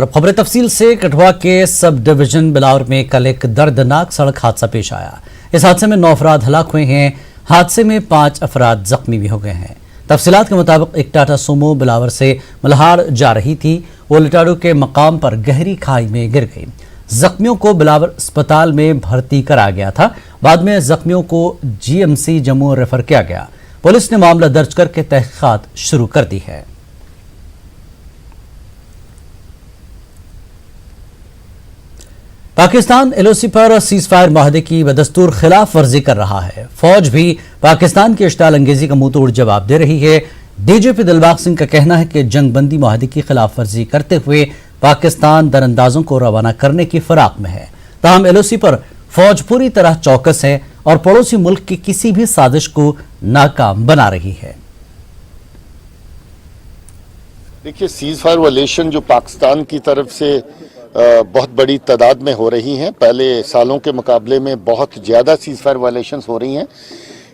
और अब खबरें तफसील से। कठुआ के सब डिवीजन बिलावर में कल एक दर्दनाक सड़क हादसा पेश आया। इस हादसे में 9 अफराद हलाक हुए हैं। हादसे में 5 अफराद जख्मी भी हो गए हैं। तफसीलात के मुताबिक एक टाटा सूमो बिलावर से मल्हाड़ जा रही थी। वो लिटाड़ू के मकाम पर गहरी खाई में गिर गई। जख्मियों को बिलावर अस्पताल में भर्ती करा गया था। बाद में जख्मियों को GMC जम्मू रेफर किया गया। पुलिस ने मामला दर्ज करके तहकीकात शुरू कर दी है। पाकिस्तान LOC पर सीज फायर माहदे की बदस्तूर खिलाफ वर्जी कर रहा है। फौज भी पाकिस्तान की इश्ताल अंगेजी का मुंह तोड़ जवाब दे रही है। DGP दिलबाग सिंह का कहना है कि जंग बंदी माहदे की खिलाफ वर्जी करते हुए पाकिस्तान दरअंदाजों को रवाना करने की फिराक में है। ताहम LOC पर फौज पूरी तरह चौकस है और पड़ोसी मुल्क की किसी भी साजिश को नाकाम बना रही है। देखिए, सीज फायर वायलेशन जो पाकिस्तान की तरफ से बहुत बड़ी तादाद में हो रही हैं। पहले सालों के मुकाबले में बहुत ज़्यादा सीज फायर वायलेशंस हो रही हैं।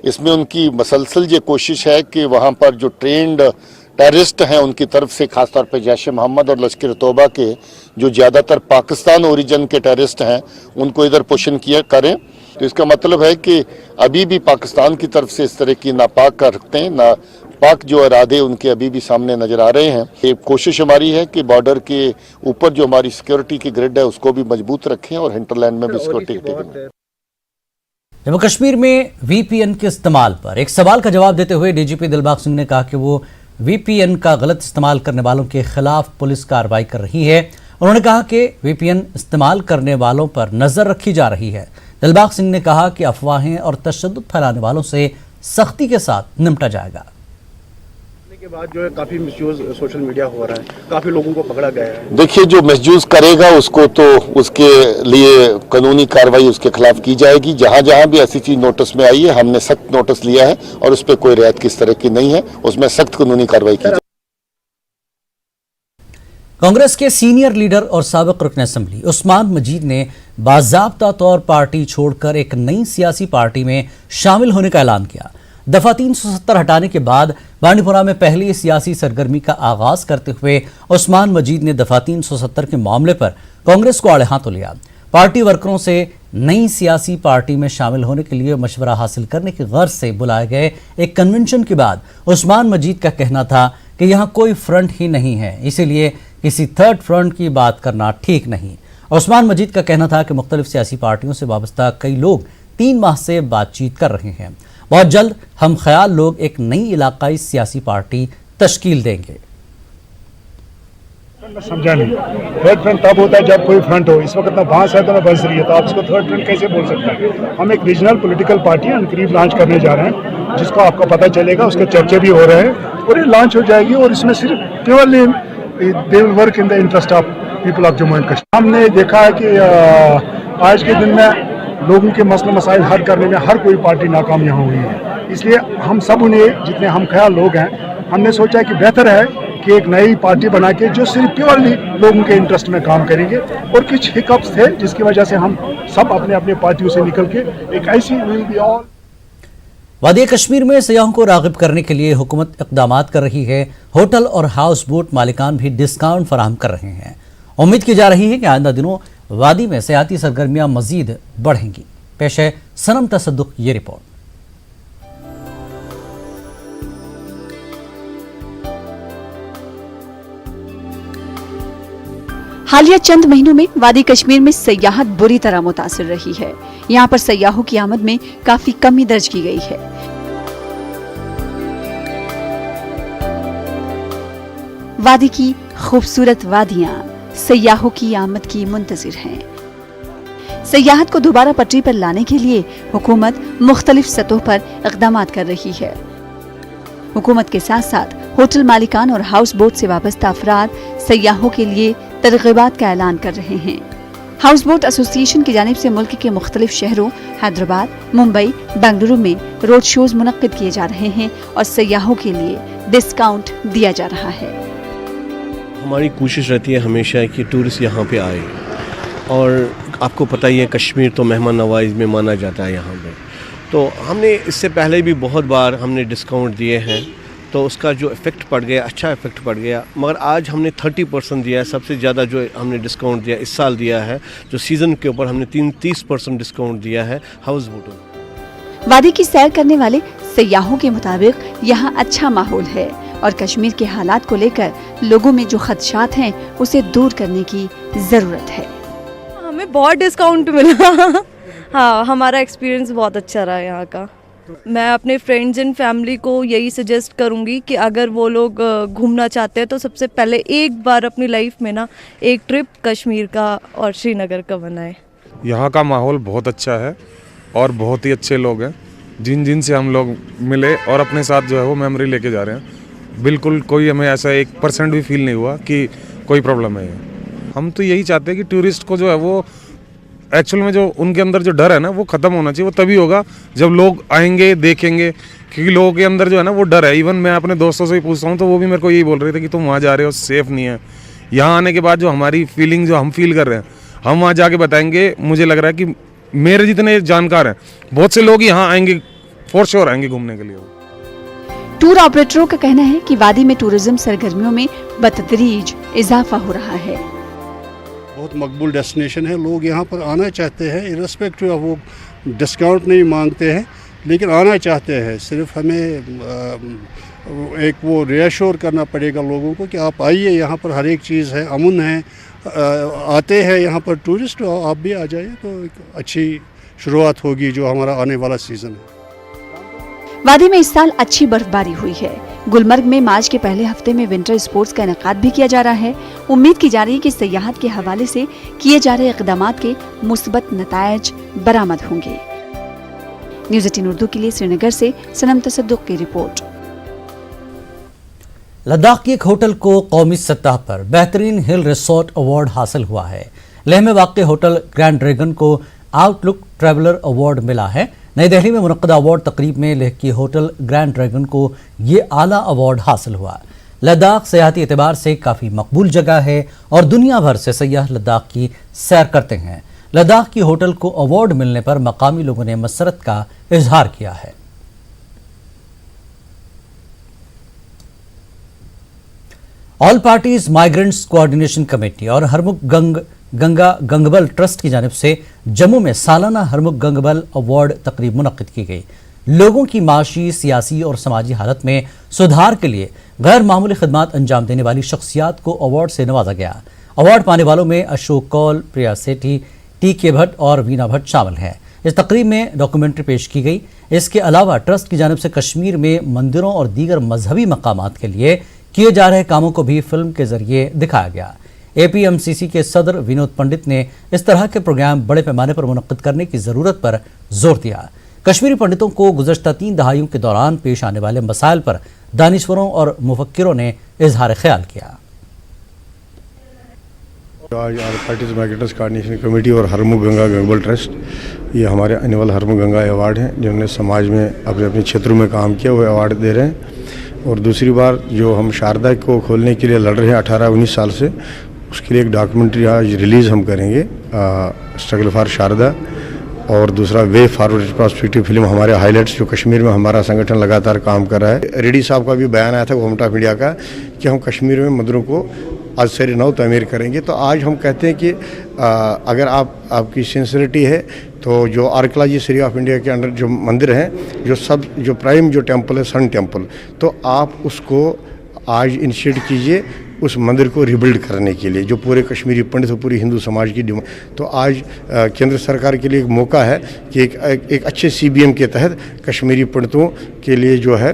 इसमें उनकी मसलसल ये कोशिश है कि वहाँ पर जो ट्रेंड टेररिस्ट हैं उनकी तरफ से खासतौर पर जैश मोहम्मद और लश्कर तौबा के जो ज़्यादातर पाकिस्तान ओरिजिन के टेररिस्ट हैं उनको इधर पुशन किया करें। तो इसका मतलब है कि अभी भी पाकिस्तान की तरफ से इस तरह की नापाक रखते हैं, नापाक जो इरादे उनके अभी भी सामने नजर आ रहे हैं। एक कोशिश हमारी है कि बॉर्डर के ऊपर जो हमारी सिक्योरिटी की ग्रिड है उसको भी मजबूत रखें और हिंटरलैंड में भी सिक्योरिटी। जम्मू कश्मीर में VPN के इस्तेमाल पर एक सवाल का जवाब देते हुए DGP दिलबाग सिंह ने कहा कि वो VPN का गलत इस्तेमाल करने वालों के खिलाफ पुलिस कार्रवाई कर रही है। उन्होंने कहा कि VPN इस्तेमाल करने वालों पर नजर रखी जा रही है। दिलबाग सिंह ने कहा कि अफवाहें और तशद्दुद फैलाने वालों से सख्ती के साथ निपटा जाएगा। के बाद जो है काफी मिसयूज सोशल मीडिया हो रहा है, काफी लोगों को पकड़ा गया है। देखिए, जो मिसयूज करेगा उसको तो उसके लिए कानूनी कार्रवाई उसके खिलाफ की जाएगी। जहां जहां भी ऐसी चीज नोटिस में आई है हमने सख्त नोटिस लिया है और उस पर कोई रियायत किस तरह की नहीं है, उसमें सख्त कानूनी कार्रवाई की जाएगी। कांग्रेस के सीनियर लीडर और साबिक रुकन असेंबली उस्मान मजीद ने बाज़ाब्ता तौर पार्टी छोड़कर एक नई सियासी पार्टी में शामिल होने का ऐलान किया। दफा 370 हटाने के बाद बांडीपुरा में पहली सियासी सरगर्मी का आगाज करते हुए उस्मान मजीद ने दफा 370 के मामले पर कांग्रेस को आड़े हाथों लिया। पार्टी वर्करों से नई सियासी पार्टी में शामिल होने के लिए मशवरा हासिल करने की गर्ज से बुलाए गए एक कन्वेंशन के बाद उस्मान मजीद का कहना था कि यहाँ कोई फ्रंट ही नहीं है, इसीलिए किसी थर्ड फ्रंट की बात करना ठीक नहीं। उस्मान मजीद का कहना था कि मुख्तलिफ सियासी पार्टियों से वाबस्ता कई लोग 3 माह से बातचीत कर रहे हैं। बहुत जल्द हम ख्याल लोग एक नई इलाकाई सियासी पार्टी तश्कील देंगे। समझा नहीं, थर्ड फ्रंट तब होता है जब कोई फ्रंट हो। इस वक्त ना बांस है तो ना बंस रही है, तो आप इसको थर्ड फ्रंट कैसे बोल सकते हैं? हम एक रीजनल पॉलिटिकल पार्टी करीब लॉन्च करने जा रहे हैं, जिसको आपको पता चलेगा, उसके चर्चे भी हो रहे हैं और ये लॉन्च हो जाएगी। और इसमें सिर्फ purely they will work in the interest of people of Jammu and Kashmir. हमने देखा है कि आज के दिन में लोगों के मसले मसाइल हल करने में हर कोई पार्टी नाकाम यहाँ हुई है। इसलिए हम सब उन्हें जितने हम ख्याल लोग हैं, हमने सोचा कि बेहतर है कि एक नई पार्टी बना के जो सिर्फ प्योरली लोगों के इंटरेस्ट में काम करेंगे। और कुछ हिकअप्स थे जिसकी वजह से हम सब अपने अपने पार्टियों से निकल के एक ऐसी विल बी ऑल। वादी कश्मीर में सयाहों को राग़िब करने के लिए हुकूमत इक़दामात कर रही है। होटल और हाउस बोट मालिकान भी डिस्काउंट फराहम कर रहे हैं। उम्मीद की जा रही है कि आइंदा दिनों वादी में सयाहती सरगर्मियां मजीद बढ़ेंगी। पेश है सनम तसद्दुक ये रिपोर्ट। हालिया चंद महीनों में वादी कश्मीर में सयाहत बुरी तरह मुतासिर रही है। यहाँ पर सयाहों की आमद में काफी कमी दर्ज की गई है। वादी की खूबसूरत वादियां सयाहों की आमद की मुंतजिर हैं। सयाहत को दोबारा पटरी पर लाने के लिए हुकूमत मुख्तलिफ सतहों पर इक़दामात कर रही है। हुकूमत के साथ साथ होटल मालिकान और हाउस बोट से वाबस्ता अफराद सयाहों के लिए तरग़ीबात का ऐलान कर रहे हैं। हाउस बोट एसोसिएशन की जानिब से मुल्क के मुख्तलिफ शहरों हैदराबाद, मुंबई, बेंगलुरु में रोड शोज मुनक्किद किए जा रहे हैं और सयाहों के लिए डिस्काउंट दिया जा रहा है। हमारी कोशिश रहती है हमेशा कि टूरिस्ट यहाँ पे आए, और आपको पता ही है कश्मीर तो मेहमान नवाज़ में माना जाता है यहाँ पे। तो हमने इससे पहले भी बहुत बार हमने डिस्काउंट दिए हैं, تو اس کا جو افیکٹ پڑ گیا اچھا افیکٹ پڑ گیا. مگر آج ہم نے 30% دیا ہے, سب سے زیادہ جو ہم نے ڈسکاؤنٹ دیا اس سال دیا ہے, جو سیزن کے اوپر ہم نے 30% ڈسکاؤنٹ دیا ہے ہاؤس بوٹوں. وادی کی سیر کرنے والے سیاحوں کے مطابق یہاں اچھا ماحول ہے اور کشمیر کے حالات کو لے کر لوگوں میں جو خدشات ہیں اسے دور کرنے کی ضرورت ہے. ہمیں بہت ڈسکاؤنٹ ملا. ہاں, ہمارا ایکسپیرینس بہت اچھا رہا یہاں کا. میں اپنے فرینڈز اینڈ فیملی کو یہی سجیسٹ کروں گی کہ اگر وہ لوگ گھومنا چاہتے ہیں تو سب سے پہلے ایک بار اپنی لائف میں نا ایک ٹرپ کشمیر کا اور شری نگر کا بنائیں. یہاں کا ماحول بہت اچھا ہے اور بہت ہی اچھے لوگ ہیں جن سے ہم لوگ ملے اور اپنے ساتھ جو ہے وہ میموری لے کے جا رہے ہیں. بالکل کوئی ہمیں ایسا 1% بھی فیل نہیں ہوا کہ کوئی پرابلم ہے. ہم تو یہی چاہتے ہیں کہ ٹورسٹ کو جو ہے وہ ایکچوئل میں جو ان کے اندر جو ڈر ہے نا وہ ختم ہونا چاہیے. وہ تبھی ہوگا جب لوگ آئیں گے دیکھیں گے, کیونکہ لوگوں کے اندر جو ہے نا وہ ڈر ہے. ایون میں اپنے دوستوں سے ہی پوچھتا ہوں تو وہ بھی میرے کو یہی بول رہے تھے کہ تم وہاں جا رہے ہو سیف نہیں ہے. یہاں آنے کے بعد جو ہماری فیلنگ جو ہم فیل کر رہے ہیں ہم وہاں جا کے بتائیں گے. مجھے لگ رہا ہے کہ میرے جتنے جانکار ہیں بہت سے لوگ یہاں آئیں گے, فور شیور آئیں گے گھومنے کے لیے. ٹور آپریٹروں کا کہنا ہے کہ وادی میں ٹورزم سرگرمیوں میں بتدریج اضافہ ہو رہا ہے. بہت مقبول ڈیسٹینیشن ہے, لوگ یہاں پر آنا چاہتے ہیں ارسپیکٹو آف, وہ ڈسکاؤنٹ نہیں مانگتے ہیں لیکن آنا چاہتے ہیں. صرف ہمیں ایک وہ ریاشور کرنا پڑے گا لوگوں کو کہ آپ آئیے, یہاں پر ہر ایک چیز ہے, امن ہے, آتے ہیں یہاں پر ٹورسٹ, آپ بھی آ جائیے تو ایک اچھی شروعات ہوگی جو ہمارا آنے والا سیزن ہے. وادی میں اس سال اچھی برف باری ہوئی ہے. گلمرگ میں مارچ کے پہلے ہفتے میں ونٹر اسپورٹس کا انعقاد بھی کیا جا رہا ہے. امید کی جا رہی ہے کہ سیاحت کے حوالے سے کیے جا رہے اقدامات کے مثبت نتائج برآمد ہوں گے. نیوز 18 اردو کے لیے سری نگر سے صنم تصدق کی رپورٹ. لداخ کے ایک ہوٹل کو قومی سطح پر بہترین ہل ریسورٹ ایوارڈ حاصل ہوا ہے. لیہ میں واقع ہوٹل گرینڈ ڈریگن کو آؤٹ لک ٹریولر ایوارڈ ملا ہے. نئی دہلی میں منعقدہ ایوارڈ تقریب میں لیہ کی ہوٹل گرینڈ ڈریگن کو یہ اعلیٰ ایوارڈ حاصل ہوا. لداخ سیاحتی اعتبار سے کافی مقبول جگہ ہے اور دنیا بھر سے سیاح لداخ کی سیر کرتے ہیں. لداخ کی ہوٹل کو ایوارڈ ملنے پر مقامی لوگوں نے مسرت کا اظہار کیا ہے. All parties migrants coordination committee اور ہرمکھ گنگا گنگبل ٹرسٹ کی جانب سے جموں میں سالانہ ہرمکھ گنگبل ایوارڈ تقریب منعقد کی گئی. لوگوں کی معاشی, سیاسی اور سماجی حالت میں سدھار کے لیے غیر معمولی خدمات انجام دینے والی شخصیات کو ایوارڈ سے نوازا گیا. ایوارڈ پانے والوں میں اشوک کول, پریا سیٹھی, ٹی کے بھٹ اور وینا بھٹ شامل ہیں. اس تقریب میں ڈاکومنٹری پیش کی گئی. اس کے علاوہ ٹرسٹ کی جانب سے کشمیر میں مندروں اور دیگر مذہبی مقامات کے لیے کیے جا رہے کاموں کو بھی فلم کے ذریعے دکھایا گیا. اے پی ایم سی سی کے صدر ونود پنڈت نے اس طرح کے پروگرام بڑے پیمانے پر منعقد کرنے کی ضرورت پر زور دیا. کشمیری پنڈتوں کو گزشتہ 3 دہائیوں کے دوران پیش آنے والے مسائل پر دانشوروں اور مفکروں نے اظہار خیال کیا. آج all parties migrants coordination committee اور ہرمکھ گنگا گنگبل ٹرسٹ یہ ہمارے اینول ہرمکھ گنگا ایوارڈ ہیں جنہوں نے سماج میں اپنے اپنے چھیتروں میں کام کیا وہ ایوارڈ دے رہے ہیں. اور دوسری بار جو ہم شاردا کو کھولنے کے لیے لڑ رہے ہیں 18-19 سال سے, اس کے لیے ایک ڈاکومنٹری آج ریلیز ہم کریں گے, اسٹرگل فار شاردا. اور دوسرا وے فارورڈ پراسپیکٹو فلم ہمارے ہائی لائٹس جو کشمیر میں ہمارا سنگٹھن لگاتار کام کر رہا ہے. ریڈی صاحب کا بھی بیان آیا تھا گورنمنٹ آف انڈیا کا کہ ہم کشمیر میں مندروں کو آج سیر نو تعمیر کریں گے. تو آج ہم کہتے ہیں کہ اگر آپ کی سنسریٹی ہے تو جو آرکیالوجی سرے آف انڈیا کے انڈر جو مندر ہیں جو پرائم جو ٹیمپل ہے سن ٹیمپل, تو آپ اس کو آج انیشیٹ کیجئے اس مندر کو ریبلڈ کرنے کے لیے جو پورے کشمیری پنڈت اور پوری ہندو سماج کی تو آج کیندر سرکار کے لیے ایک موقع ہے کہ ایک اچھے سی بی ایم کے تحت کشمیری پنڈتوں کے لیے جو ہے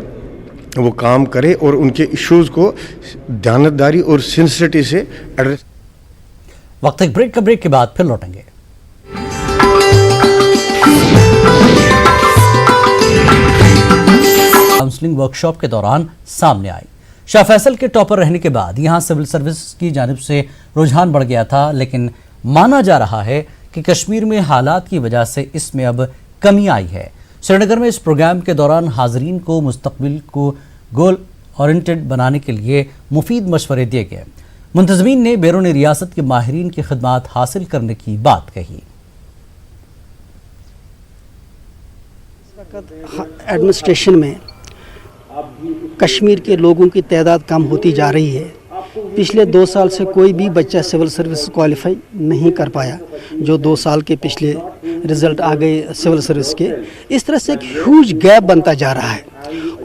وہ کام کرے اور ان کے ایشوز کو دیانتداری اور سنسریٹی سے ایڈریس. وقت ایک بریک کے بعد پھر لوٹیں گے. کاؤنسلنگ ورکشاپ کے دوران سامنے آئی. شاہ فیصل کے ٹاپر رہنے کے بعد یہاں سول سروس کی جانب سے رجحان بڑھ گیا تھا, لیکن مانا جا رہا ہے کہ کشمیر میں حالات کی وجہ سے اس میں اب کمی آئی ہے. سری نگر میں اس پروگرام کے دوران حاضرین کو مستقبل کو گول اورینٹڈ بنانے کے لیے مفید مشورے دیے گئے. منتظمین نے بیرون ریاست کے ماہرین کی خدمات حاصل کرنے کی بات کہی. ایڈمنسٹریشن میں कश्मीर के लोगों की तादाद कम होती जा रही है। पिछले 2 साल से कोई भी बच्चा सिविल सर्विस क्वालिफाई नहीं कर पाया। जो 2 साल के पिछले रिज़ल्ट आ गए सिविल सर्विस के, इस तरह से एक ह्यूज गैप बनता जा रहा है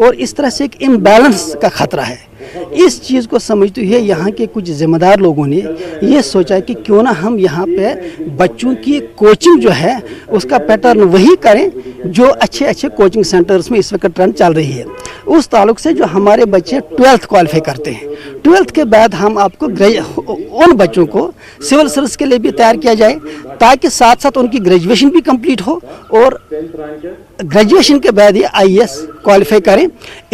और इस तरह से एक इम्बैलेंस का ख़तरा है। इस चीज़ को समझते हुए यहाँ के कुछ ज़िम्मेदार लोगों ने ये सोचा कि क्यों ना हम यहाँ पे बच्चों की कोचिंग जो है उसका पैटर्न वही करें जो अच्छे अच्छे कोचिंग सेंटर्स में इस वक्त ट्रेंड चल रही है। उस ताल्लुक से जो हमारे बच्चे 12th क्वालिफाई करते हैं, 12th के बाद हम आपको उन बच्चों को सिविल सर्विस के लिए भी तैयार किया जाए ताकि साथ साथ उनकी ग्रेजुएशन भी कंप्लीट हो और ग्रेजुएशन के बाद ये IAS क्वालिफाई करें।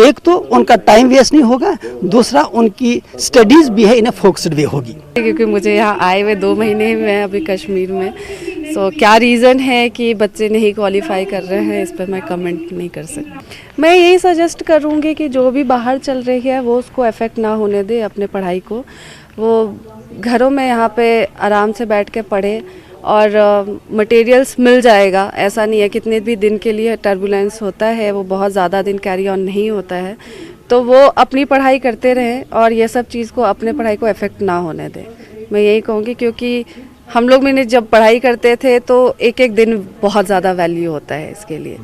एक तो उनका टाइम वेस्ट नहीं होगा, दूसरा उनकी स्टडीज़ भी है इन्हें फोकस्ड वे होगी। क्योंकि मुझे यहाँ आए हुए 2 महीने हुए हैं अभी कश्मीर में, सो क्या रीज़न है कि बच्चे नहीं क्वालिफाई कर रहे हैं, इस पर मैं कमेंट नहीं कर सकती। मैं यही सजेस्ट करूँगी कि जो भी बाहर चल रही है वो उसको अफेक्ट ना होने दे अपने पढ़ाई को, वो घरों में यहाँ पे आराम से बैठ के पढ़े और मटेरियल्स मिल जाएगा। ऐसा नहीं है, कितने भी दिन के लिए टर्बुलेंस होता है, वो बहुत ज़्यादा दिन कैरी ऑन नहीं होता है, तो वो अपनी पढ़ाई करते रहें और ये सब चीज़ को अपने पढ़ाई को अफेक्ट ना होने दें। मैं यही कहूँगी क्योंकि हम लोग मैंने जब पढ़ाई करते थे तो एक एक दिन बहुत ज़्यादा वैल्यू होता है इसके लिए।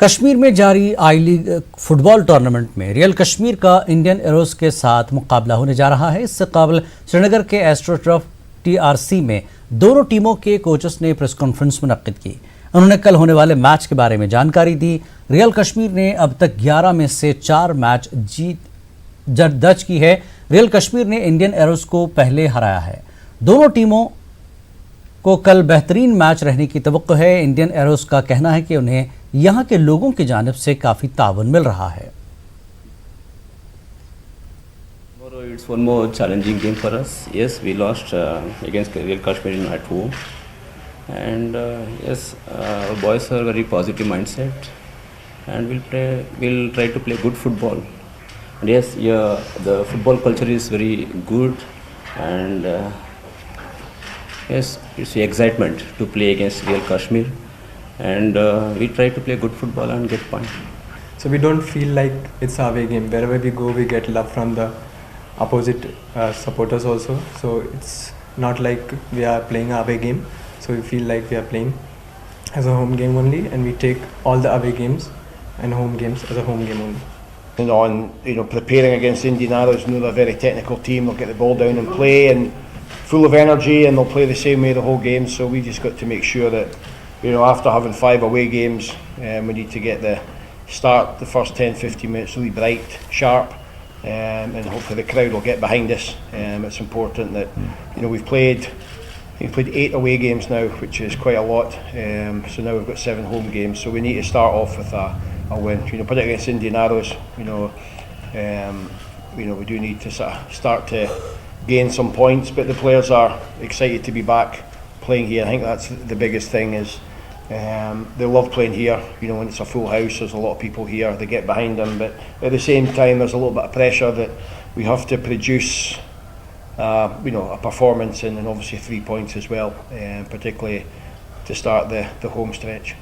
कश्मीर में जारी आई लीग फुटबॉल टूर्नामेंट में रियल कश्मीर का इंडियन एरोस के साथ मुकाबला होने जा रहा है। इससे कबल श्रीनगर के एस्ट्रो टर्फ TRC में दोनों टीमों के कोचेस ने प्रेस कॉन्फ्रेंस मुनक्किद की। उन्होंने कल होने वाले मैच के बारे में जानकारी दी। रियल कश्मीर ने अब तक 11 में से 4 मैच जीत दर्ज की है। रियल कश्मीर ने इंडियन एरोस को पहले हराया है। दोनों टीमों को कल बेहतरीन मैच रहने की तवक्को है। इंडियन एरोस का कहना है कि उन्हें यहाँ के लोगों की जानिब से काफ़ी तावन मिल रहा है। It's one more challenging game for us. Yes, we lost against Real Kashmir at home, and yes, our boys are very positive mindset, and we'll try to play good football. And yes, the football culture is very good, and yes, it's the excitement to play against Real Kashmir, and we try to play good football and get points. So we don't feel like it's our away game. Wherever we go, we get love from the opposite supporters also. So it's not like we are playing our away game. So we feel like we are playing as a home game only, and we take all the away games and home games as a home game only. On preparing against Indian Arrows, they're a very technical team. They'll get the ball down and play, and full of energy, and they'll play the same way the whole game. So we just got to make sure that after having 5 away games, we need to get the first 10-15 minutes really bright, sharp. And hopefully the crowd will get behind us. It's important that we've played 8 away games now, which is quite a lot. So now we've got 7 home games. So we need to start off with a win. Put it against Indian Arrows. We do need to sort of start to gain some points, but the players are excited to be back playing here. I think that's the biggest thing is. They love playing here, when it's a full house, there's a lot of people here, they get behind them, but at the same time there's a little bit of pressure that we have to produce a performance and obviously 3 points as well, particularly to start the home stretch.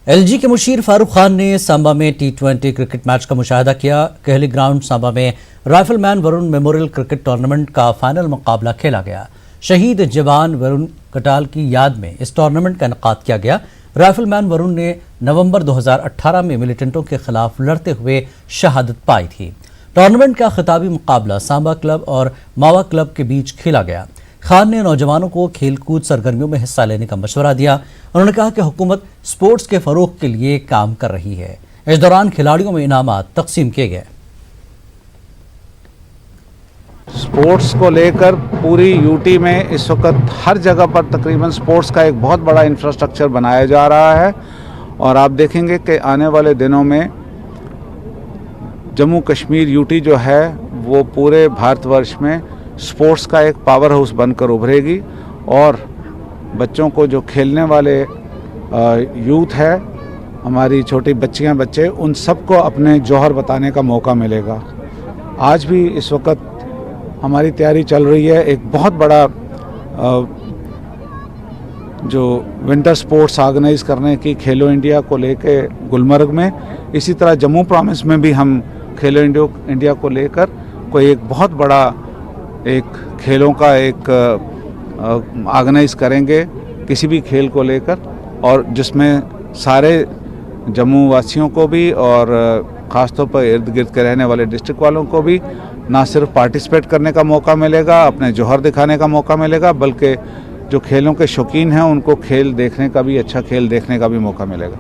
LG के मुशीर फारूक खान ने सांबा में T20 cricket match का मुशाहिदा किया। कहली ground Samba में rifleman Varun memorial cricket tournament का final मुकाबला खेला गया। शहीद जवान वरुण कटाल की याद में इस टूर्नामेंट का इनेकाद किया गया। राइफलमैन वरुण ने नवंबर 2018 में मिलिटेंटों के खिलाफ लड़ते हुए शहादत पाई थी। टूर्नामेंट का खिताबी मुकाबला सांबा क्लब और मावा क्लब के बीच खेला गया। खान ने नौजवानों को खेलकूद सरगर्मियों में हिस्सा लेने का मशवरा दिया। उन्होंने कहा कि हुकूमत स्पोर्ट्स के फरोग के लिए काम कर रही है। इस दौरान खिलाड़ियों में इनामात तकसीम किए गए। स्पोर्ट्स को लेकर पूरी यूटी में इस वक्त हर जगह पर तकरीबन स्पोर्ट्स का एक बहुत बड़ा इंफ्रास्ट्रक्चर बनाया जा रहा है, और आप देखेंगे कि आने वाले दिनों में जम्मू कश्मीर यूटी जो है वो पूरे भारतवर्ष में स्पोर्ट्स का एक पावर हाउस बनकर उभरेगी, और बच्चों को जो खेलने वाले यूथ है, हमारी छोटी बच्चियां बच्चे, उन सबको अपने जौहर बताने का मौका मिलेगा। आज भी इस वक्त हमारी तैयारी चल रही है, एक बहुत बड़ा जो विंटर स्पोर्ट्स ऑर्गेनाइज करने की खेलो इंडिया को लेके गुलमर्ग में, इसी तरह जम्मू प्रॉविंस में भी हम खेलो इंडिया को लेकर कोई एक बहुत बड़ा एक खेलों का एक ऑर्गेनाइज करेंगे किसी भी खेल को लेकर, और जिसमें सारे जम्मू वासियों को भी और ख़ासतौर पर इर्द गिर्द के रहने वाले डिस्ट्रिक्ट वालों को भी ना सिर्फ पार्टिसिपेट करने का मौका मिलेगा, अपने जौहर दिखाने का मौका मिलेगा, बल्कि जो खेलों के शौकीन हैं उनको खेल देखने का भी, अच्छा खेल देखने का भी मौका मिलेगा।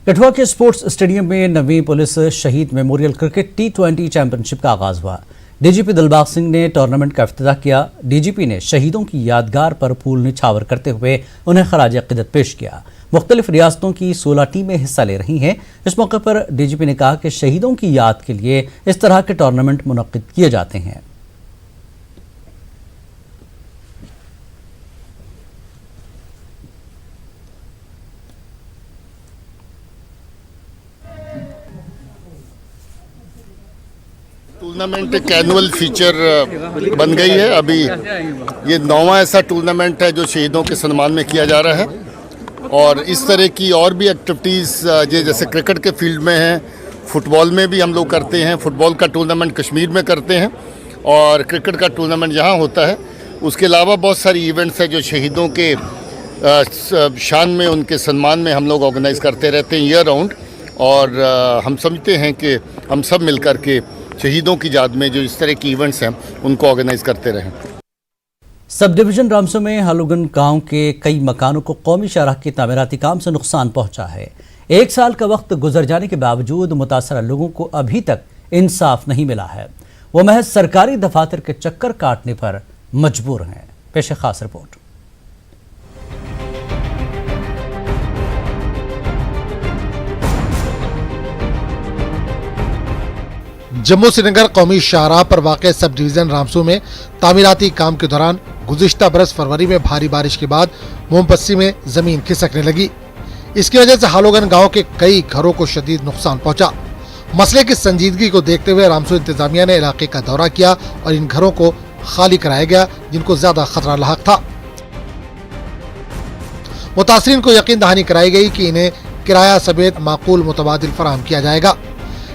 कठुआ के स्पोर्ट्स स्टेडियम में 9वीं पुलिस शहीद मेमोरियल क्रिकेट T20 चैंपियनशिप का आगाज हुआ। डीजीपी दिलबाग सिंह ने टूर्नामेंट का इफ्तिताह किया। डीजीपी ने शहीदों की यादगार पर फूल निछावर करते हुए उन्हें खराज अक़ीदत पेश किया। मुख्तलिफ रियासतों की 16 टीमें हिस्सा ले रही हैं। इस मौके पर डीजीपी ने कहा कि शहीदों की याद के लिए इस तरह के टूर्नामेंट मुनक्किद किए जाते हैं। टूर्नामेंट एक एनुअल फीचर बन गई है। अभी ये 9वां ऐसा टूर्नामेंट है जो शहीदों के सम्मान में किया जा रहा है, और इस तरह की और भी एक्टिविटीज़ जैसे क्रिकेट के फील्ड में हैं, फुटबॉल में भी हम लोग करते हैं। फुटबॉल का टूर्नामेंट कश्मीर में करते हैं और क्रिकेट का टूर्नामेंट यहाँ होता है। उसके अलावा बहुत सारी इवेंट्स हैं जो शहीदों के शान में, उनके सम्मान में हम लोग ऑर्गेनाइज़ करते रहते हैं ईयर राउंड, और हम समझते हैं कि हम सब मिलकर के शहीदों की याद में जो इस तरह की इवेंट्स हैं उनको ऑर्गेनाइज करते रहें। सब डिवीजन रामसू में हालुगन गांव के कई मकानों को कौमी शाहराह के तामीराती काम से नुकसान पहुंचा है। 1 साल का वक्त गुजर जाने के बावजूद मुतासरा लोगों को अभी तक इंसाफ नहीं मिला है। वो महज सरकारी दफातर के चक्कर काटने पर मजबूर हैं। पेश खास रिपोर्ट। जम्मू श्रीनगर कौमी शाहराह पर वाक़ सब डिवीज़न रामसू में तामीराती काम के दौरान गुज़िश्ता बरस फरवरी में भारी बारिश के बाद मोमपस्सी में ज़मीन खिसकने लगी। इसकी वजह से हालोगन गांव के कई घरों को शदीद नुकसान पहुंचा। मसले की संजीदगी को देखते हुए रामसू इंतजामिया ने इलाके का दौरा किया और इन घरों को खाली कराया गया जिनको ज़्यादा खतरा लाहक था। मुतासरीन को यकीन दहानी कराई गई कि इन्हें किराया समेत माकूल मुतबादिल फराहम किया जाएगा।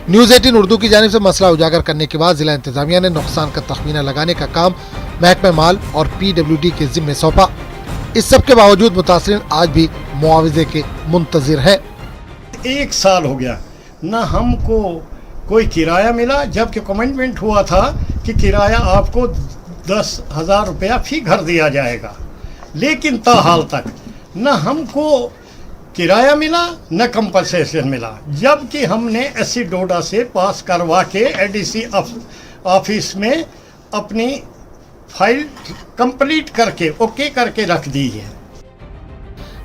न्यूज़ 18 उर्दू की जानिब से मसला उजागर करने के बाद जिला इंतजामिया ने नुकसान का तखमीना लगाने का काम महकमे माल और PWD के जिम्मे सौंपा। इस सब के बावजूद मुतासरीन आज भी मुआवजे के मुंतजिर है। 1 साल हो गया, न हमको कोई किराया मिला, जबकि कमिटमेंट हुआ था कि किराया आपको 10,000 रुपया फी घर दिया जाएगा, लेकिन ताहाल तक न हमको किराया मिला न कंपनसेशन मिला। जबकि हमने एससी डोडा से पास करवा के ADC ऑफिस में अपनी फाइल कंप्लीट करके ओके करके रख दी है।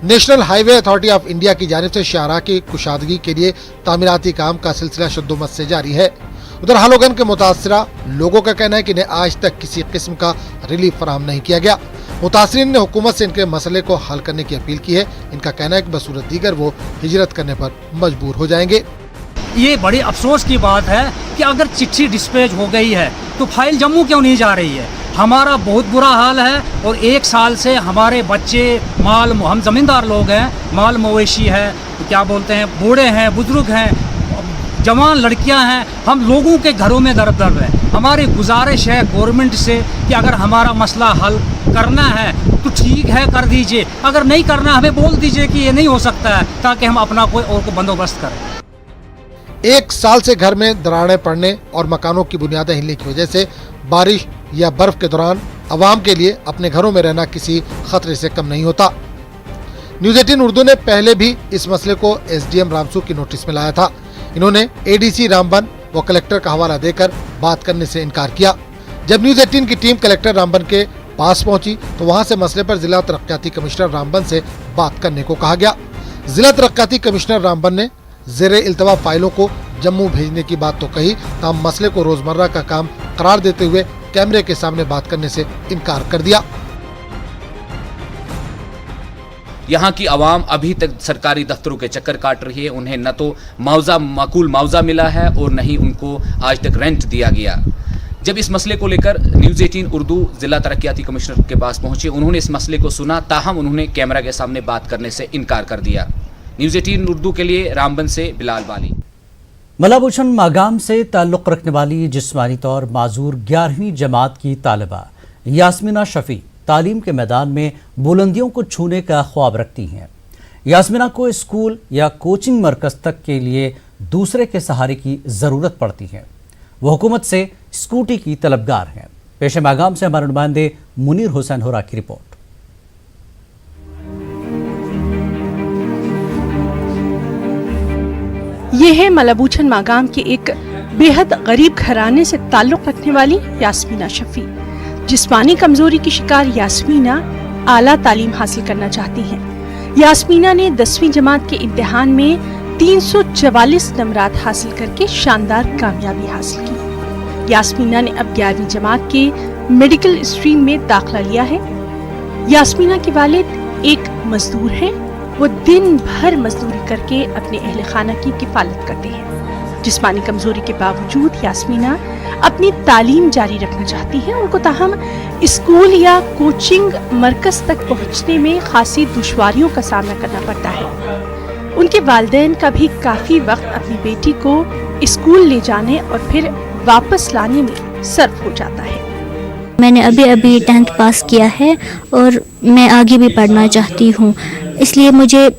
National highway authority of India की जानिब से शाहराह की कुशादगी के लिए तामीराती काम का सिलसिला शुद्धोमत से जारी है। उधर हालोगन के मुतासरा लोगों का कहना है कि इन्हें आज तक किसी किस्म का रिलीफ फराहम नहीं किया गया। मुतासरीन ने हुकूमत से इनके मसले को हल करने की अपील की है। इनका कहना है कि बसूरत दीगर वो हिजरत करने पर मजबूर हो जाएंगे। ये बड़ी अफसोस की बात है कि अगर चिट्ठी डिस्पैच हो गई है तो फाइल जम्मू क्यों नहीं जा रही है। हमारा बहुत बुरा हाल है और 1 साल से हमारे बच्चे माल, हम ज़मींदार लोग हैं, माल मवेशी है, क्या बोलते हैं, बूढ़े हैं, बुजुर्ग हैं, जवान लड़कियां हैं, हम लोगों के घरों में दर्द है। हमारी गुजारिश है गवर्नमेंट से कि अगर हमारा मसला हल करना है तो ठीक है कर दीजिए, अगर नहीं करना हमें बोल दीजिए कि ये नहीं हो सकता है, ताकि हम अपना कोई और को बंदोबस्त करें। 1 साल से घर में दरारें पड़ने और मकानों की बुनियादें हिलने की वजह से बारिश या बर्फ के दौरान आवाम के लिए अपने घरों में रहना किसी खतरे से कम नहीं होता। न्यूज़ 18 उर्दू ने पहले भी इस मसले को SDM रामसू की नोटिस में लाया था। इन्होंने ADC रामबन व कलेक्टर का हवाला देकर बात करने से इनकार किया। जब न्यूज़ 18 की टीम कलेक्टर रामबन के पास पहुंची तो वहां से मसले पर जिला तरक्याती कमिश्नर रामबन से बात करने को कहा गया। जिला तरक्याती कमिश्नर रामबन ने ज़ेरे इल्तवा फाइलों को जम्मू भेजने की बात तो कही, तमाम मसले को रोजमर्रा का काम करार देते हुए कैमरे के सामने बात करने से इनकार कर दिया। यहाँ की आवाम अभी तक सरकारी दफ्तरों के चक्कर काट रही है। उन्हें न तो माकूल मुआवजा मिला है और न ही उनको आज तक रेंट दिया गया। जब इस मसले को लेकर न्यूज़ 18 उर्दू जिला तरक्याती कमिश्नर के पास पहुंचे, उन्होंने इस मसले को सुना, ताहम उन्होंने कैमरा के सामने बात करने से इनकार कर दिया। न्यूज़ 18 उर्दू के लिए रामबन से बिलाल वाली। मलाबुशन मागाम से ताल्लुक़ रखने वाली जिस्मानी तौर माजूर 11वीं जमात की तालिबा यास्मीना शफी तालीम के मैदान में बुलंदियों को छूने का ख्वाब रखती हैं। यास्मीना को स्कूल या कोचिंग मरकज़ तक के लिए दूसरे के सहारे की ज़रूरत पड़ती है। वो हुकूमत से स्कूटी की तलबगार हैं। पेश मागाम से हमारे नुमाइंदे मुनीर हुसैन होरा की रिपोर्ट। ये है मलाबुशन मागाम के एक बेहद गरीब घराने से ताल्लुक़ रखने वाली यास्मीना शफी। जिस्मानी कमजोरी की शिकार यास्मीना आला तालीम हासिल करना चाहती हैं। यास्मीना ने 10वीं जमात के इम्तिहान में 344 नंबरात हासिल करके शानदार कामयाबी हासिल की। यास्मीना ने अब 11वीं जमात के मेडिकल स्ट्रीम में दाखिला लिया है। यास्मीना के वालिद एक मजदूर हैं। वो दिन भर मजदूरी करके अपने अहले खाना की किफालत करते हैं। जिस्मानी कमजोरी के बावजूद यास्मीना अपनी तालीम जारी रखना चाहती हैं। उनको ताहम स्कूल या कोचिंग मरकज तक पहुंचने में खासी दुश्वारियों का सामना करना पड़ता है। उनके वालिदैन का भी काफी वक्त अपनी बेटी को स्कूल ले जाने और फिर वापस लाने में सर्फ हो जाता है। मैंने अभी 10th पास किया है और मैं आगे भी पढ़ना चाहती हूँ, इसलिए मुझे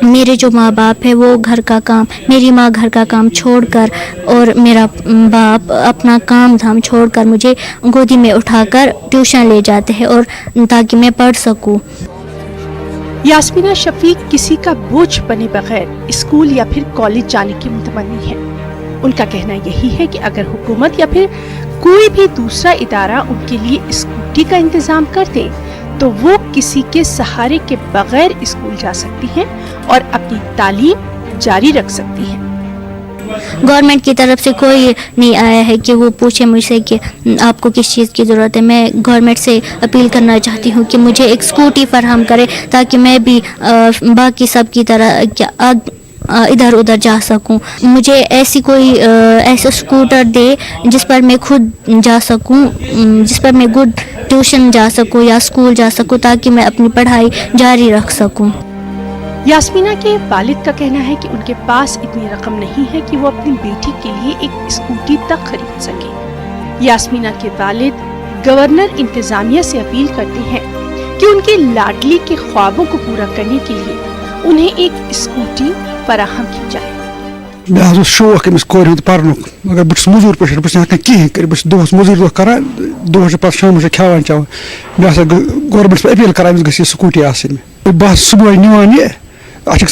मेरे जो माँ बाप है वो घर का काम, मेरी माँ घर का काम छोड़कर और मेरा बाप अपना काम धाम छोड़कर मुझे गोदी में उठाकर ट्यूशन ले जाते हैं और ताकि मैं पढ़ सकूँ। यास्मीना शफी किसी का बोझ बने बगैर स्कूल या फिर कॉलेज जाने की मुतमन्नी है। उनका कहना यही है कि अगर हुकूमत या फिर कोई भी दूसरा इदारा उनके लिए स्कूटी का इंतजाम कर दे तो वो किसी के सहारे के बगैर स्कूल जा सकती हैं और अपनी तालीम जारी रख सकती हैं। गवर्नमेंट की तरफ से कोई नहीं आया है कि वो पूछे मुझसे कि आपको किस चीज़ की ज़रूरत है। मैं गवर्नमेंट से अपील करना चाहती हूँ कि मुझे एक स्कूटी फराहम करे ताकि मैं भी बाकी सब की तरह इधर उधर जा सकूं। मुझे ऐसी कोई ऐसा स्कूटर दे जिस पर मैं खुद जा सकूं, जिस पर मैं खुद ट्यूशन जा सकूं या स्कूल जा सकूं ताकि मैं अपनी पढ़ाई जारी रख सकूं। यास्मीना के वालिद का कहना है कि उनके पास इतनी रकम नहीं है कि वो अपनी बेटी के लिए एक स्कूटी तक खरीद सके। यास्मीना के वालिद गवर्नर इंतजामिया से अपील करते हैं कि उनकी लाडली के ख्वाबों को पूरा करने के लिए उन्हें एक स्कूटी फराहम की जाए। मैं शौक अमिस कोर पर्न मगर बस मजूर पे बस कहें कर बस दोस मजूर कर दोस पे शाम खान चाव मैं गवर्नमेंट पे अपील कर गई स्कूटी बस सुबह निवान ये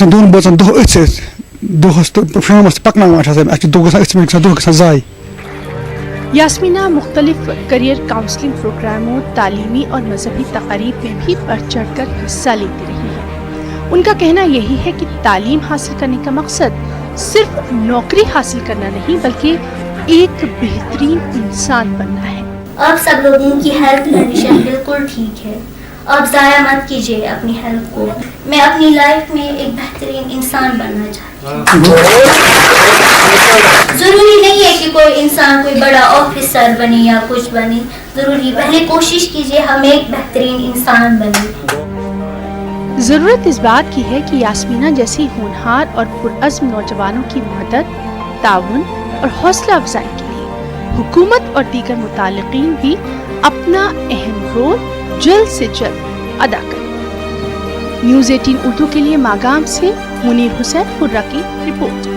दोन बचन दो दोस तो शाम पकना जाय। यास्मीना मुख्तलिफ करियर काउंसलिंग प्रोग्रामों, तालीमी और मजहबी तकारीब में भी बढ़ चढ़ कर हिस्सा लेती रही है। उनका कहना यही है कि तालीम हासिल करने का मकसद सिर्फ नौकरी हासिल करना नहीं बल्कि एक बेहतरीन इंसान बनना है। आप सब लोगों की हेल्थ कंडीशन बिल्कुल ठीक है, आप ज़ाया मत कीजिए अपनी हेल्थ को। मैं अपनी लाइफ में एक बेहतरीन इंसान बनना चाहती हूँ। ज़रूरी नहीं है कि कोई इंसान कोई बड़ा ऑफिसर बने या कुछ बने, ज़रूरी पहले कोशिश कीजिए हम एक बेहतरीन इंसान बने। जरूरत इस बात की है कि यास्मीना जैसी होनहार और पुरअज़्म नौजवानों की मदद, ताउन और हौसला अफजाई के लिए हुकूमत और दीगर मुतालिकीन भी अपना अहम रोल जल्द से जल्द अदा करें। न्यूज़ 18 उर्दू के लिए मागाम से मुनीर हुसैन हुर्रा की रिपोर्ट।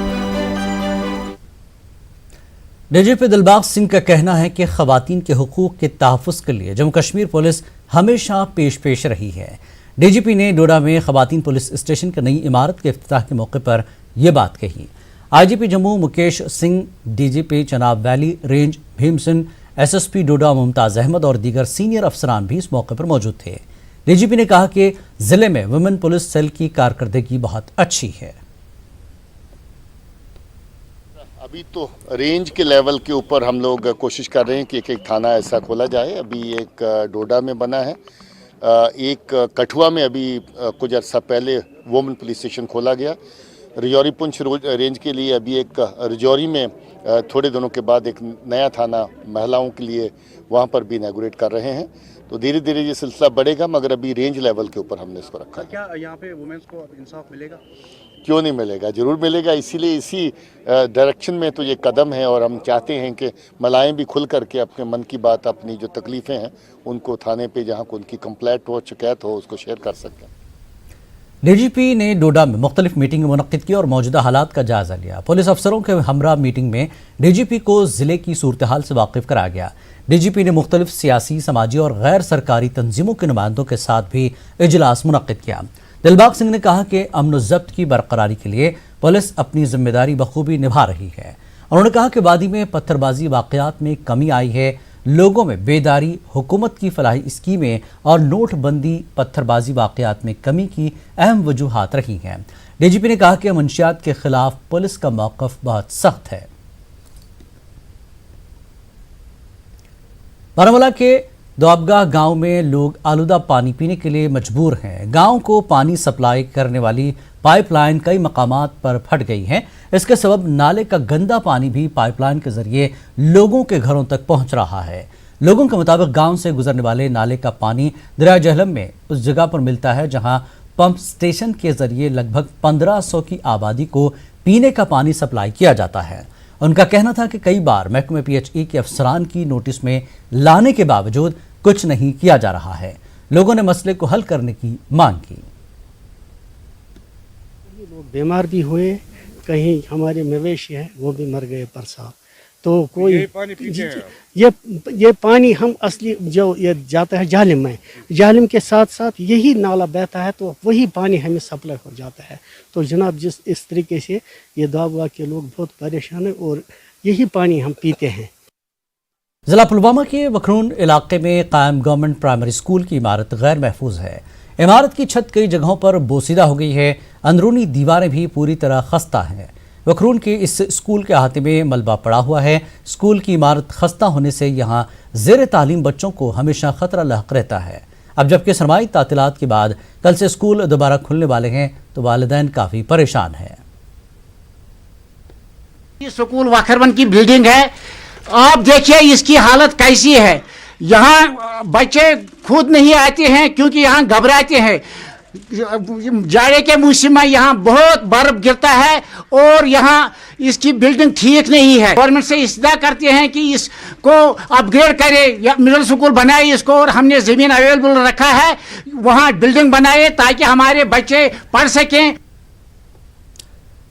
डीजीपी दिलबाग सिंह का कहना है कि खवातीन के हुकूक के तहफ़्फ़ुज़ के लिए जम्मू कश्मीर पुलिस हमेशा पेश रही है। डीजीपी ने डोडा में खवातीन पुलिस स्टेशन की नई इमारत के इफ्तिताह के मौके पर यह बात कही। IGP Jammu Mukesh Singh, DGP Chenab valley range Bhim Singh, SSP Doda Mumtaz Ahmed और दीगर सीनियर अफसरान भी इस मौके पर मौजूद थे। डीजीपी ने कहा कि जिले में वुमेन पुलिस सेल की कारकर्दगी बहुत अच्छी है। अभी तो रेंज के लेवल के ऊपर हम लोग कोशिश कर रहे हैं कि एक थाना ऐसा खोला जाए। अभी एक डोडा में बना है, एक कठुआ में अभी कुछ अर्सा पहले वुमेन पुलिस स्टेशन खोला गया। रजौरी पुंछ रेंज के लिए अभी एक रजौरी में थोड़े दिनों के बाद एक नया थाना महिलाओं के लिए वहाँ पर भी इनॉग्रेट कर रहे हैं। तो धीरे धीरे ये सिलसिला बढ़ेगा, मगर अभी रेंज लेवल के ऊपर हमने इसको रखा है। क्या यहाँ पे वुमेन्स को इंसाफ मिलेगा? क्यों नहीं मिलेगा, जरूर मिलेगा। इसीलिए इसी डायरेक्शन में तो ये कदम है और हम चाहते हैं कि मलाएं भी खुल करके अपने मन की बात, अपनी जो तकलीफ़ें हैं उनको थाने पे जहाँ को उनकी कंप्लेंट हो, शिकायत हो, उसको शेयर कर सकें। डीजीपी ने डोडा में मुख्तलिफ मीटिंग मुनक्किद की और मौजूदा हालात का जायजा लिया। पुलिस अफसरों के हमरा मीटिंग में डीजीपी को जिले की सूरत हाल से वाकिफ कराया गया। डीजीपी ने मुख्तलिफ सियासी, समाजी और गैर सरकारी तंजीमों के नुमाइंदों के साथ भी इजलास मुनक्किद किया। दिलबाग सिंह ने कहा कि अमन ज़ब्त की बरकरारी के लिए पुलिस अपनी जिम्मेदारी बखूबी निभा रही है। उन्होंने कहा कि वादी में पत्थरबाजी वाक़यात में कमी आई है, लोगों में बेदारी, हुकूमत की फलाही स्कीमें और नोटबंदी पत्थरबाजी वाक़यात में कमी की अहम वजूहात रही हैं। डीजीपी ने कहा कि मंशियात के खिलाफ पुलिस का मौक़िफ़ बहुत सख्त है। बारामूला के दोआबगाह गांव में लोग आलूदा पानी पीने के लिए मजबूर हैं। गांव को पानी सप्लाई करने वाली पाइपलाइन कई मकामात पर फट गई है। इसके सबब नाले का गंदा पानी भी पाइपलाइन के जरिए लोगों के घरों तक पहुंच रहा है। लोगों के मुताबिक गांव से गुजरने वाले नाले का पानी दरिया जहलम में उस जगह पर मिलता है जहां पंप स्टेशन के जरिए लगभग 1500 की आबादी को पीने का पानी सप्लाई किया जाता है। उनका कहना था कि कई बार महकमे PHE के अफसरान की नोटिस में लाने के बावजूद कुछ नहीं किया जा रहा है। लोगों ने मसले को हल करने की मांग की। लोग बीमार भी हुए, कहीं हमारे मवेशी हैं वो भी मर गए बरसात। तो कोई ये पानी हम असली जो ये जाता है जालिम में, जालिम के साथ साथ यही नाला बहता है तो वही पानी हमें सप्लाई हो जाता है। तो जनाब जिस इस तरीके से ये दोआबगाह के लोग बहुत परेशान हैं और यही पानी हम पीते हैं। जिला पुलवामा के वखरून इलाके में कायम गवर्नमेंट प्राइमरी स्कूल की इमारत गैर महफूज है। इमारत की छत कई जगहों पर बोसीदा हो गई है, अंदरूनी दीवारें भी पूरी तरह खस्ता हैं। वखरून के इस स्कूल के अहाते में मलबा पड़ा हुआ है। स्कूल की इमारत खस्ता होने से यहाँ ज़ेर तालीम बच्चों को हमेशा खतरा लाहक रहता है। अब जबकि सरमाई तातीलात के बाद कल से स्कूल दोबारा खुलने वाले हैं तो वालिदैन काफ़ी परेशान हैं। स्कूल वखरवन की बिल्डिंग है, आप देखिए इसकी हालत कैसी है। यहाँ बच्चे खुद नहीं आते हैं क्योंकि यहाँ घबराते हैं। जाड़े के मौसम में यहाँ बहुत बर्फ गिरता है और यहाँ इसकी बिल्डिंग ठीक नहीं है। गवर्नमेंट से इस्तदा करते हैं कि इसको अपग्रेड करे या मिडिल स्कूल बनाए इसको, और हमने ज़मीन अवेलेबल रखा है वहाँ बिल्डिंग बनाए ताकि हमारे बच्चे पढ़ सकें।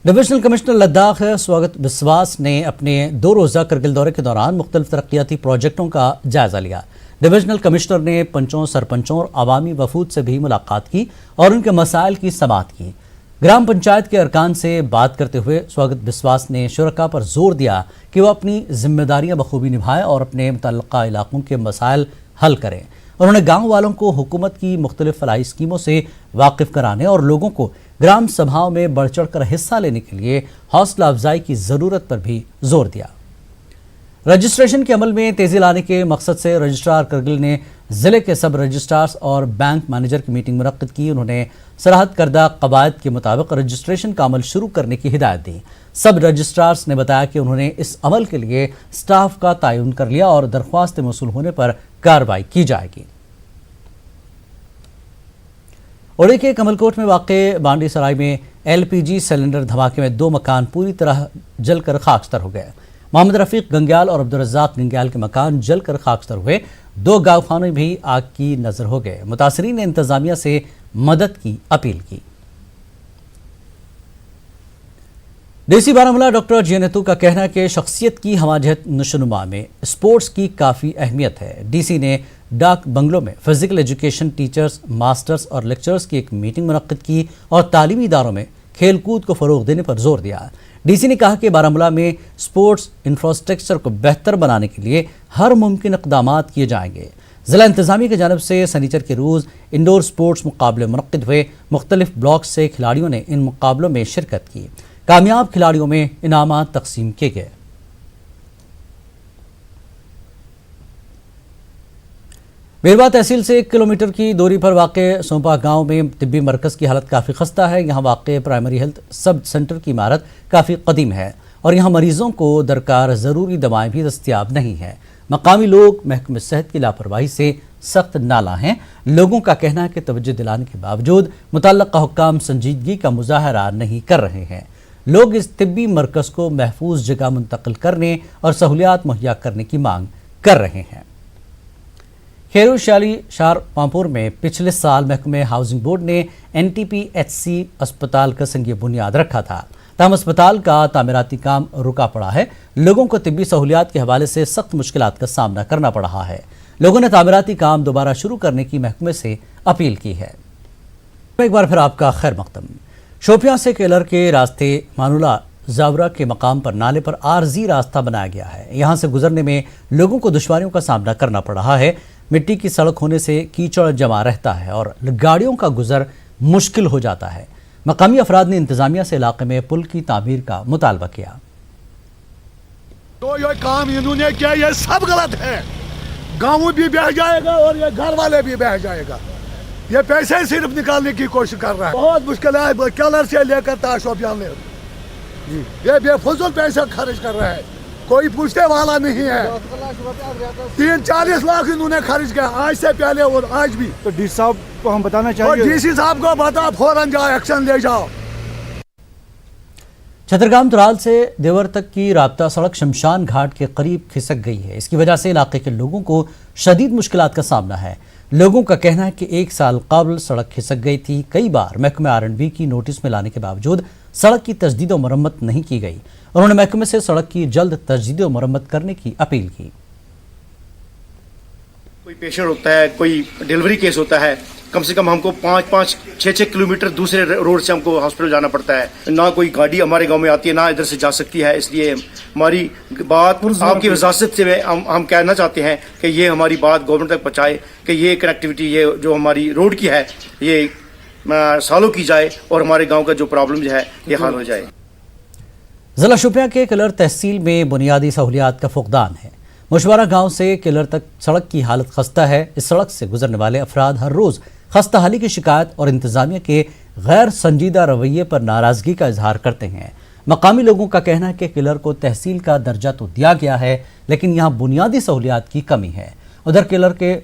डिविजनल कमिश्नर लद्दाख स्वागत बिस्वास ने अपने 2 रोज़ा करगिल दौरे के दौरान मुख्तलिफ तरक्याती प्रोजेक्टों का जायजा लिया। डिविजनल कमिश्नर ने पंचों, सरपंचों और अवामी वफूद से भी मुलाकात की और उनके मसाइल की समाअत की। ग्राम पंचायत के अरकान से बात करते हुए स्वागत बिस्वास ने शुरका पर जोर दिया कि वो अपनी जिम्मेदारियां बखूबी निभाएं और अपने मुतल्लिका इलाकों के मसाइल हल करें। उन्होंने गाँव वालों को हुकूमत की मुख्तलिफ फलाही स्कीमों से वाकिफ कराने और लोगों को ग्राम सभाओं में बढ़ चढ़ कर हिस्सा लेने के लिए हौसला अफजाई की ज़रूरत पर भी जोर दिया। रजिस्ट्रेशन के अमल में तेज़ी लाने के मकसद से रजिस्ट्रार करगिल ने ज़िले के सब रजिस्ट्रार्स और बैंक मैनेजर की मीटिंग मुनक्किद की। उन्होंने सरहद करदा कवायद के मुताबिक रजिस्ट्रेशन का अमल शुरू करने की हिदायत दी। सब रजिस्ट्रार्स ने बताया कि उन्होंने इस अमल के लिए स्टाफ का तयन कर लिया और दरख्वास्त मौसूल होने पर कार्रवाई की जाएगी। ओडी के कमलकोट में वाक़े बांडी सराय में LPG सिलेंडर धमाके में 2 मकान पूरी तरह जलकर खाकस्तर हो गए। मोहम्मद रफ़ीक गंग्याल और अब्दुर्रज़ाक गंग्याल के मकान जलकर खाकस्तर हुए। 2 गाँवखाने भी आग की नजर हो गए। मुतासरीन ने इंतजामिया से मदद की अपील की। DC बारामूला डॉक्टर जियनतू का कहना है कि शख्सियत की हमाजत नशोनुमा में स्पोर्ट्स की काफ़ी अहमियत है। DC ने डाक बंगलों में फिजिकल एजुकेशन टीचर्स, मास्टर्स और लेक्चरर्स की एक मीटिंग मुनक्किद की और तालीमी इदारों में खेलकूद को फ़रोग़ देने पर जोर दिया। DC ने कहा कि बारामूला में स्पोर्ट्स इंफ्रास्ट्रक्चर को बेहतर बनाने के लिए हर मुमकिन इक़दामात किए जाएंगे। ज़िला इंतज़ामिया की जानिब से सनीचर के रोज़ इंडोर स्पोर्ट्स मुकाबले मुनक्किद हुए। मुख्तलिफ ब्लॉक से खिलाड़ियों ने इन मुकाबलों में शिरकत की। कामयाब खिलाड़ियों में इनामात तकसीम किए गए। बेरवा तहसील से 1 किलोमीटर की दूरी पर वाक़े सोंपा गांव में तिब्बी मरकज़ की हालत काफ़ी खस्ता है। यहाँ वाक़े प्राइमरी हेल्थ सब सेंटर की इमारत काफ़ी कदीम है और यहाँ मरीज़ों को दरकार ज़रूरी दवाएं भी दस्तियाब नहीं हैं। मकामी लोग महकमे सेहत की लापरवाही से सख्त नाला हैं। लोगों का कहना है कि तवज्जो दिलाने के बावजूद मुतल्लका हुक्काम संजीदगी का मुजाहरा नहीं कर रहे हैं। लोग इस तिब्बी मरकज को महफूज जगह मुंतकिल करने और सहूलियात मुहैया करने की मांग कर रहे हैं। खेरुशाली शार पामपुर में पिछले साल महकमे हाउसिंग बोर्ड ने NTPHC अस्पताल का संग बुनियाद रखा था, ताहम अस्पताल का तामीराती काम रुका पड़ा है। लोगों को तिब्बी सहूलियात के हवाले से सख्त मुश्किलात का सामना करना पड़ रहा है। लोगों ने तामीराती काम दोबारा शुरू करने की महकमे से अपील की है। एक बार फिर आपका खैर मकदम। शोपियां से केलर के रास्ते मानुला जावरा के मकाम पर नाले पर आरजी रास्ता बनाया गया है। यहाँ से गुजरने में लोगों को दुश्वारियों का सामना करना पड़ रहा है। मिट्टी की सड़क होने से कीचड़ जमा रहता है और गाड़ियों का गुजर मुश्किल हो जाता है। मकामी अफराद ने इंतजामिया से इलाके में पुल की तामीर का मुतालबा किया। तो ये काम इन्होंने किया, ये सब गलत है। गाँव भी बह जाएगा और ये घर वाले भी बह जाएगा। ये पैसे सिर्फ निकालने की कोशिश कर रहा है। बहुत मुश्किल है, कलर से लेकर ताशोपियां ले ये बेफजूल पैसा खर्च कर रहा है, कोई पूछने वाला नहीं है। 30-40 लाख इन्होंने खर्च किया आज से पहले और आज भी। तो डी साहब को हम बताना चाहिए, डीसी साहब को बता फौरन जाओ, एक्शन ले जाओ। छतरगाम तुराल से देवर तक की राब्ता सड़क शमशान घाट के करीब खिसक गई है। इसकी वजह से इलाके के लोगों को शदीद मुश्किलात का सामना है। लोगों का कहना है कि 1 साल कबल सड़क खिसक गई थी। कई बार महकमे R&B की नोटिस में लाने के बावजूद सड़क की तजदीद और मरम्मत नहीं की गई। उन्होंने महकमे से सड़क की जल्द तजदीद और मरम्मत करने की अपील की। कोई पेशेंट होता है, कोई डिलीवरी केस होता है, कम से कम हमको 5-6 किलोमीटर दूसरे रोड से हमको हॉस्पिटल जाना पड़ता है। ना कोई गाड़ी हमारे गांव में आती है, ना इधर से जा सकती है। इसलिए हमारी बात आपकी वजाजत से हम कहना चाहते हैं कि ये हमारी बात गवर्नमेंट तक पहुंचाए कि ये कनेक्टिविटी ये जो हमारी रोड की है ये सालों की जाए और हमारे गाँव का जो प्रॉब्लम जो है ये हल हो जाए। जिला शोपियां के किलर तहसील में बुनियादी सहूलियात का फुकदान है। मुशवारा गांव से किलर तक सड़क की हालत खस्ता है। इस सड़क से गुजरने वाले अफराद हर रोज़ खस्ता हाली की शिकायत और इंतजामिया के गैर संजीदा रवैये पर नाराजगी का इजहार करते हैं। मकामी लोगों का कहना है कि किलर को तहसील का दर्जा तो दिया गया है, लेकिन यहाँ बुनियादी सहूलियात की कमी है। उधर किलर के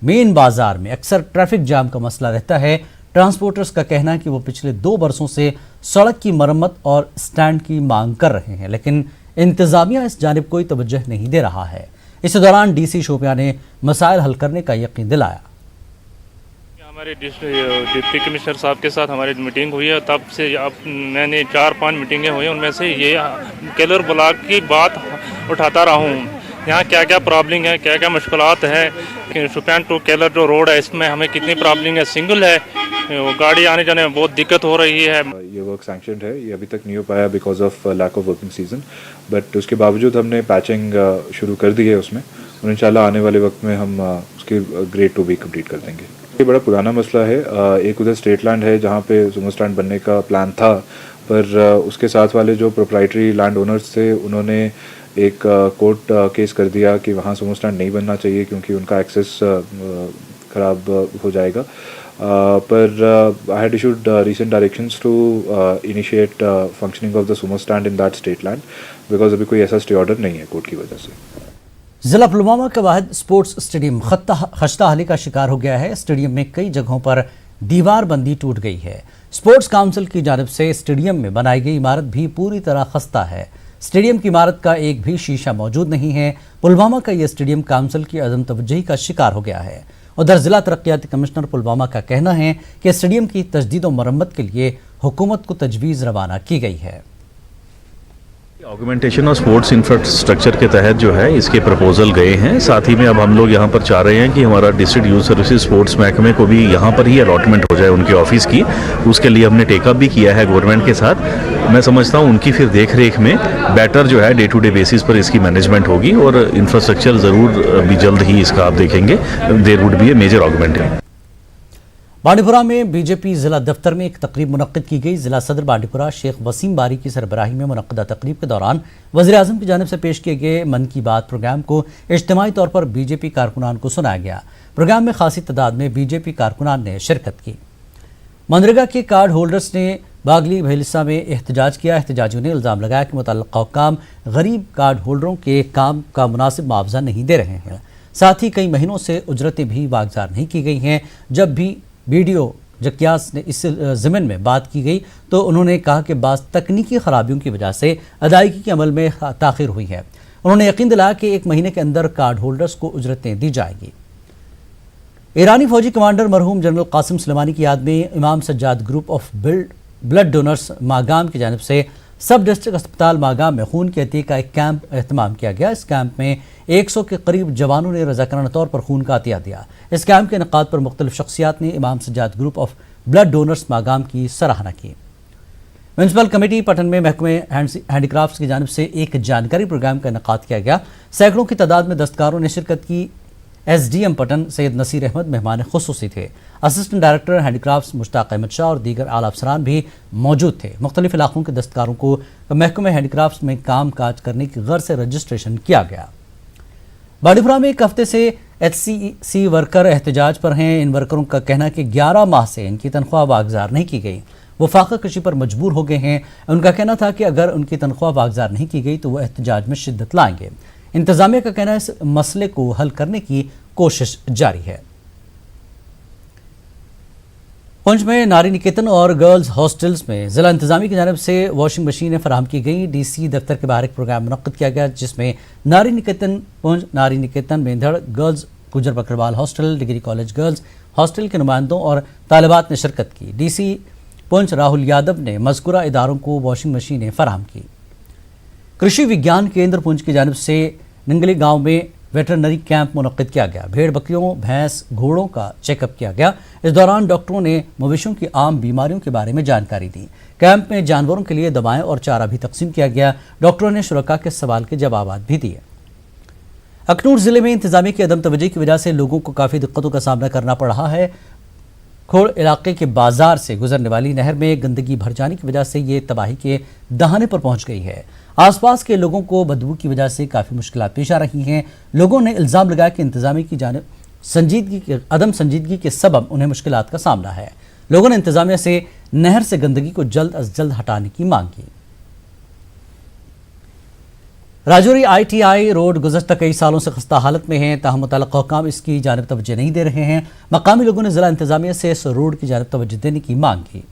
मेन बाजार में अक्सर ट्रैफिक जाम का मसला रहता है। ट्रांसपोर्टर्स का कहना है कि वो पिछले 2 बरसों से सड़क की मरम्मत और स्टैंड की मांग कर रहे हैं, लेकिन इंतजामिया इस जानिब कोई तवज्जो नहीं दे रहा है। इस दौरान DC शोपियां ने मसाइल हल करने का यकीन दिलाया। हमारे डिप्टी कमिश्नर साहब के साथ हमारी मीटिंग हुई है, तब से अब मैंने 4-5 मीटिंगें हुई, उनमें से ये केलर ब्लॉक की बात उठाता रहा हूँ। यहाँ क्या क्या प्रॉब्लम है, क्या क्या मुश्किलात है। शोपियां टू केलर जो रोड है इसमें हमें कितनी प्रॉब्लम है। सिंगल है, गाड़ी आने जाने में बहुत दिक्कत हो रही है। ये वर्क सैंक्शनड है, ये अभी तक नहीं हो पाया because of lack of working season, but उसके बावजूद हमने पैचिंग शुरू कर दी है उसमें, और इंशाल्लाह आने वाले वक्त में हम उसकी ग्रेड 2 भी कंप्लीट कर देंगे। ये बड़ा पुराना मसला है। एक उधर स्टेट लैंड है जहाँ पे सुमो स्टैंड बनने का प्लान था, पर उसके साथ वाले जो प्रोप्राइटरी लैंड ओनर्स थे उन्होंने एक कोर्ट केस कर दिया कि वहाँ सुमो स्टैंड नहीं बनना चाहिए क्योंकि उनका एक्सेस ख़राब हो जाएगा। पर I had issued recent directions to initiate functioning of the sumo stand in that state land because अभी कोई ऐसा स्टे ऑर्डर नहीं है कोर्ट की वजह से। जिला पुलवामा का वाहिद स्पोर्ट्स स्टेडियम खस्ता हाली का शिकार हो गया है। स्टेडियम में कई जगहों पर दीवार बंदी टूट गई है। स्पोर्ट्स काउंसिल की जानिब से स्टेडियम में बनाई गई इमारत भी पूरी तरह खस्ता है। स्टेडियम की इमारत का एक भी शीशा मौजूद नहीं है। पुलवामा का यह स्टेडियम काउंसिल की अदम तवज्जुही का शिकार हो गया है। उधर जिला तरक्याती कमिश्नर पुलवामा का कहना है कि स्टेडियम की तजदीद और मरम्मत के लिए हुकूमत को तजवीज़ रवाना की गई है। ऑगमेंटेशन और स्पोर्ट्स इंफ्रास्ट्रक्चर के तहत जो है इसके प्रपोजल गए हैं। साथ ही में अब हम लोग यहाँ पर चाह रहे हैं कि हमारा डिस्ट्रिक्ट यूथ सर्विसेज स्पोर्ट्स महकमे को भी यहाँ पर ही अलॉटमेंट हो जाए उनके ऑफिस की। उसके लिए हमने टेकअप भी किया है गवर्नमेंट के साथ। मैं समझता हूँ उनकी फिर देख रेख में बेटर जो है डे टू डे बेसिस पर इसकी मैनेजमेंट होगी और इंफ्रास्ट्रक्चर ज़रूर भी जल्द ही इसका आप देखेंगे there would be a major augmentation. Bandipora में बीजेपी जिला दफ्तर में एक तकरीब मुनक्किद की गई। जिला सदर बांडीपुरा शेख वसीम बारी की सरबराही में मुनक्किदा तकरीब के दौरान वज़ीर आज़म की जानिब से पेश किए गए मन की बात प्रोग्राम को इज्तिमाई तौर पर बीजेपी कारकुनान को सुनाया गया। प्रोग्राम में खासी तादाद में बीजेपी कारकुनान ने शिरकत की। मनरेगा के कार्ड होल्डर्स ने बागली भैलिसा में एहतजाज किया। एहतजाजियों ने इल्ज़ाम लगाया कि मुतल्लिक़ा हुक्काम गरीब कार्ड होल्डरों के काम का मुनासिब मुआवजा नहीं दे रहे हैं। साथ ही कई महीनों से उजरतें भी वागजार नहीं की गई हैं। जब भी BDO जकियास ने इस ज़मीन में बात की गई तो उन्होंने कहा कि बाज़ तकनीकी खराबियों की वजह से अदायगी के अमल में ताख़ीर हुई है। उन्होंने यकीन दिलाया कि 1 महीने के अंदर कार्ड होल्डर्स को उजरतें दी जाएंगी। ईरानी फौजी कमांडर मरहूम जनरल कासिम सुलेमानी की याद में इमाम Sajjad group of blood donors Magam की जानिब से सब डिस्ट्रिक्ट अस्पताल मागाम में खून की अतिया का एक कैंप एहतमाम किया गया। इस कैंप में 100 के करीब जवानों ने रज़ाकाराना तौर पर खून का अतिया दिया। इस कैंप के इनेकाद पर मुख्तलिफ शख्सियात ने इमाम Sajjad group of blood donors Magam की सराहना की। म्यूनसिपल कमेटी पटन में महकमे हैंडीक्राफ्ट्स की जानिब से एक जानकारी प्रोग्राम का इनेकाद किया गया। सैकड़ों की तादाद में दस्तकारों ने शिरकत की। SDM पटन सैयद नसीर अहमद मेहमान खुसूसी थे। Assistant director handicrafts Mushtaq Ahmad Shah और दीगर आला अफसरान भी मौजूद थे। मुख्तलिफ इलाकों के दस्तकारों को महकमे हैंडीक्राफ्ट्स में काम काज करने की गर्ज से रजिस्ट्रेशन किया गया। बाड़ीपुरा में एक हफ्ते से HCC वर्कर एहतजाज पर हैं। इन वर्करों का कहना है कि 11 माह से इनकी तनख्वाह वागजार नहीं की गई। वो फाका कशी पर मजबूर हो गए हैं। उनका कहना था कि अगर उनकी तनख्वाह वागजार नहीं की गई तो वो एहतजाज में शिद्दत लाएंगे। इंतजामिया का कहना है इस मसले को हल करने की कोशिश जारी है। पुंछ में नारी निकेतन और गर्ल्स हॉस्टल्स में जिला इंतजामी की जानिब से वॉशिंग मशीनें फराहम की गई। DC दफ्तर के बाहर एक प्रोग्राम मुनक्किद किया गया जिसमें नारी निकेतन पुंछ, नारी निकेतन मेंधड़ गर्ल्स, गुजर Bakarwal hostel, degree college girls hostel के नुमाइंदों और तालिबात ने शिरकत की। DC पुंछ राहुल यादव ने मज़कूरा इदारों को वॉशिंग मशीनें फराहम की। कृषि विज्ञान केंद्र पुंछ की जानिब से नंगली गांव में वेटरनरी कैंप मुनक्किद किया गया। भेड़ बकरियों, भैंस, घोड़ों का चेकअप किया गया। इस दौरान डॉक्टरों ने मवेशियों की आम बीमारियों के बारे में जानकारी दी। कैंप में जानवरों के लिए दवाएं और चारा भी तकसीम किया गया। डॉक्टरों ने शुरका के सवाल के जवाब भी दिए। अखनूर जिले में इंतजामी की अदम तवज्जो की वजह से लोगों को काफ़ी दिक्कतों का सामना करना पड़ रहा है। खोड़ इलाके के बाजार से गुजरने वाली नहर में गंदगी भर जाने की वजह से ये तबाही के दहाने पर पहुंच गई है। आसपास के लोगों को बदबू की वजह से काफ़ी मुश्किलात पेश आ रही हैं। लोगों ने इल्ज़ाम लगाया कि इंतजामी की जानिब अदम संजीदगी के सबब उन्हें मुश्किलात का सामना है। लोगों ने इंतजामिया से नहर से गंदगी को जल्द अज जल्द हटाने की मांग की। राजौरी ITI रोड गुज़श्ता कई सालों से खस्ता हालत में है, ताहम मुतल्लिक़ा हुकाम इसकी जानिब तवज्जो नहीं दे रहे हैं। मकामी लोगों ने ज़िला इंतजामिया से इस रोड की जानिब तवज्जो देने की मांग की।